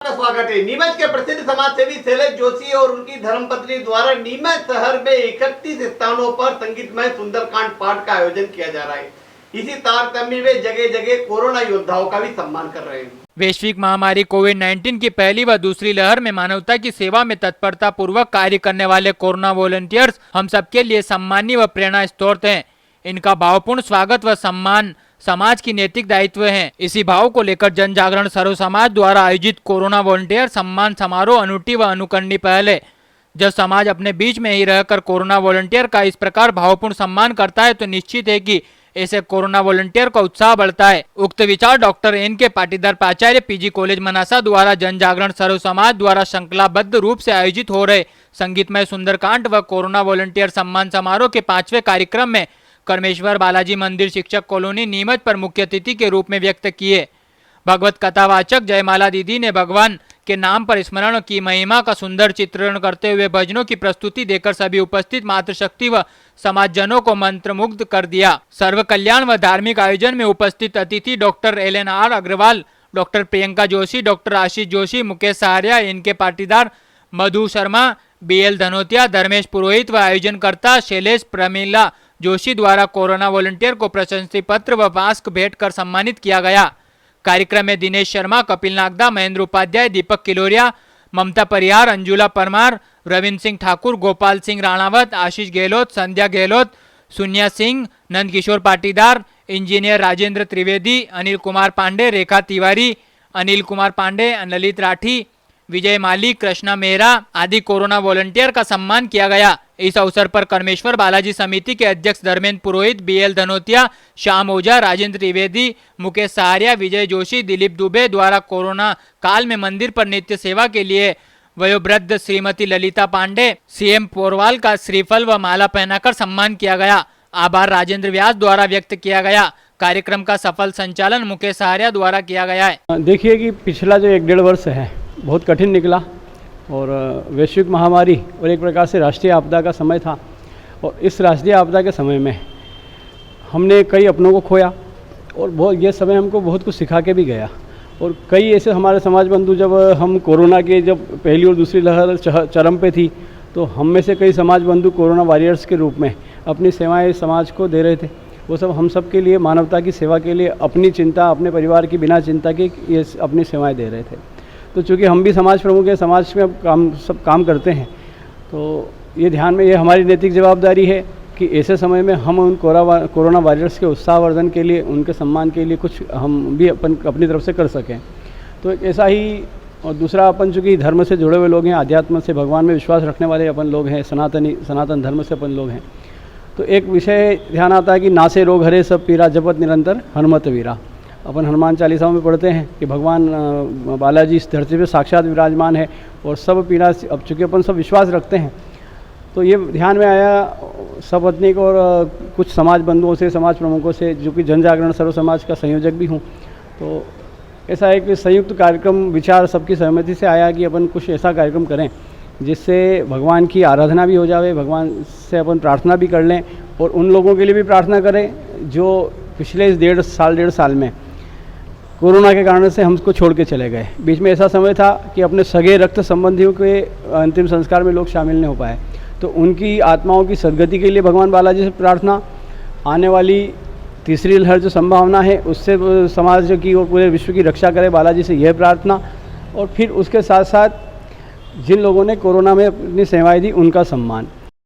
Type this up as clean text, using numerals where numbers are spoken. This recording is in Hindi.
का स्वागत है। नीमच के प्रसिद्ध समाज सेवी शैलेश जोशी और उनकी धर्मपत्नी द्वारा नीमच शहर में 31 स्थानों पर संगीतमय सुंदरकांड पाठ का आयोजन किया जा रहा है। इसी तारतम्य में जगह जगह कोरोना योद्धाओं का भी सम्मान कर रहे हैं। वैश्विक महामारी कोविड-19 की पहली व दूसरी लहर में मानवता की सेवा में तत्परता पूर्वक कार्य करने वाले कोरोना वॉलंटियर्स हम सबके लिए सम्मानीय व प्रेरणा स्रोत हैं। इनका भावपूर्ण स्वागत व सम्मान समाज की नैतिक दायित्व है। इसी भाव को लेकर जन जागरण सर्व समाज द्वारा आयोजित कोरोना वॉलंटियर सम्मान समारोह अनूठी व अनुकरणीय पहल है। जब समाज अपने बीच में ही रहकर कोरोना वॉलंटियर का इस प्रकार भावपूर्ण सम्मान करता है तो निश्चित है कि ऐसे कोरोना वॉलंटियर का उत्साह बढ़ता है। उक्त विचार डॉक्टर N.K. पाटीदार प्राचार्य PG कॉलेज मनासा द्वारा जन जागरण सर्व समाज द्वारा श्रृंखलाबद्ध रूप से आयोजित हो रहे संगीतमय सुंदरकांड व कोरोना वॉलंटियर सम्मान समारोह के 5वें कार्यक्रम में कर्मेश्वर बालाजी मंदिर शिक्षक कॉलोनी नीमच पर मुख्य अतिथि के रूप में व्यक्त किए। भगवत कथावाचक जयमाला दीदी ने भगवान के नाम पर स्मरण की महिमा का सुंदर चित्रण करते हुए भजनों की प्रस्तुति देकर सभी उपस्थित मातृशक्ति व समाजजनों को मंत्रमुग्ध कर दिया। सर्व कल्याण व धार्मिक आयोजन में उपस्थित अतिथि doctor LNR Agarwal, doctor Priyanka Joshi, doctor Ashish Joshi, Mukesh Saharia, N.K. Patidar, Madhu Sharma, BL Dhanotia, Dharmesh Purohit व आयोजनकर्ता शैलेश प्रमीला जोशी द्वारा कोरोना वॉलंटियर को प्रशस्ति पत्र व मास्क भेंट कर सम्मानित किया गया। कार्यक्रम में दिनेश शर्मा, कपिल नागदा, महेंद्र उपाध्याय, दीपक किलोरिया, ममता परिहार, अंजुला परमार, रविंद्र सिंह ठाकुर, गोपाल सिंह राणावत, आशीष गहलोत, संध्या गहलोत, सुनिया सिंह, नंद किशोर पाटीदार, इंजीनियर राजेंद्र त्रिवेदी, अनिल कुमार पांडे, रेखा तिवारी, अनिल कुमार पांडे, ललित राठी, विजय माली, कृष्णा मेहरा आदि कोरोना वॉलंटियर का सम्मान किया गया। इस अवसर पर कर्मेश्वर बालाजी समिति के अध्यक्ष धर्मेंद्र पुरोहित, BL धनोतिया, श्याम ओझा, राजेंद्र त्रिवेदी, मुकेश सहारिया, विजय जोशी, दिलीप दुबे द्वारा कोरोना काल में मंदिर पर नित्य सेवा के लिए वयोवृद्ध श्रीमती ललिता पांडे, CM पोरवाल का श्रीफल व माला पहनाकर सम्मान किया गया। आभार राजेंद्र व्यास द्वारा व्यक्त किया गया। कार्यक्रम का सफल संचालन मुकेश सहारिया द्वारा किया गया है। देखिए कि पिछला जो 1-1.5 वर्ष है बहुत कठिन निकला और वैश्विक महामारी और एक प्रकार से राष्ट्रीय आपदा का समय था। और इस राष्ट्रीय आपदा के समय में हमने कई अपनों को खोया और ये समय हमको बहुत कुछ सिखा के भी गया। और कई ऐसे हमारे समाज बंधु, जब हम कोरोना के जब पहली और दूसरी लहर चरम पे थी तो हम में से कई समाज बंधु कोरोना वॉरियर्स के रूप में अपनी सेवाएं समाज को दे रहे थे। वो सब हम सब के लिए मानवता की सेवा के लिए अपनी चिंता, अपने परिवार की बिना चिंता के ये अपनी सेवाएँ दे रहे थे। तो चूँकि हम भी समाज प्रमुख हैं, समाज में अब सब काम करते हैं, तो ये ध्यान में ये हमारी नैतिक जवाबदारी है कि ऐसे समय में हम उन कोरोना वॉरियर्स के उत्साहवर्धन के लिए, उनके सम्मान के लिए कुछ हम भी अपनी तरफ से कर सकें। तो ऐसा ही। और दूसरा, अपन चूँकि धर्म से जुड़े हुए लोग हैं, अध्यात्म से, भगवान में विश्वास रखने वाले अपन लोग हैं, सनातन धर्म से अपन लोग हैं, तो एक विषय ध्यान आता है कि नासे रोग हरे सब पीरा, जपत निरंतर हनुमत वीरा। अपन हनुमान चालीसा में पढ़ते हैं कि भगवान बालाजी इस धरती पे साक्षात विराजमान है और सब पीड़ा, अब चूँकि अपन सब विश्वास रखते हैं तो ये ध्यान में आया सब पत्नी को और कुछ समाज बंधुओं से, समाज प्रमुखों से, जो कि जन जागरण सर्व समाज का संयोजक भी हूँ। तो ऐसा एक संयुक्त कार्यक्रम विचार सबकी सहमति से आया कि अपन कुछ ऐसा कार्यक्रम करें जिससे भगवान की आराधना भी हो जाए, भगवान से अपन प्रार्थना भी कर लें और उन लोगों के लिए भी प्रार्थना करें जो पिछले इस 1.5 साल में कोरोना के कारण से हमको छोड़ के चले गए। बीच में ऐसा समय था कि अपने सगे रक्त संबंधियों के अंतिम संस्कार में लोग शामिल नहीं हो पाए, तो उनकी आत्माओं की सद्गति के लिए भगवान बालाजी से प्रार्थना, आने वाली तीसरी लहर जो संभावना है उससे समाज की और पूरे विश्व की रक्षा करे, बालाजी से यह प्रार्थना। और फिर उसके साथ साथ जिन लोगों ने कोरोना में अपनी सेवाएं दी उनका सम्मान।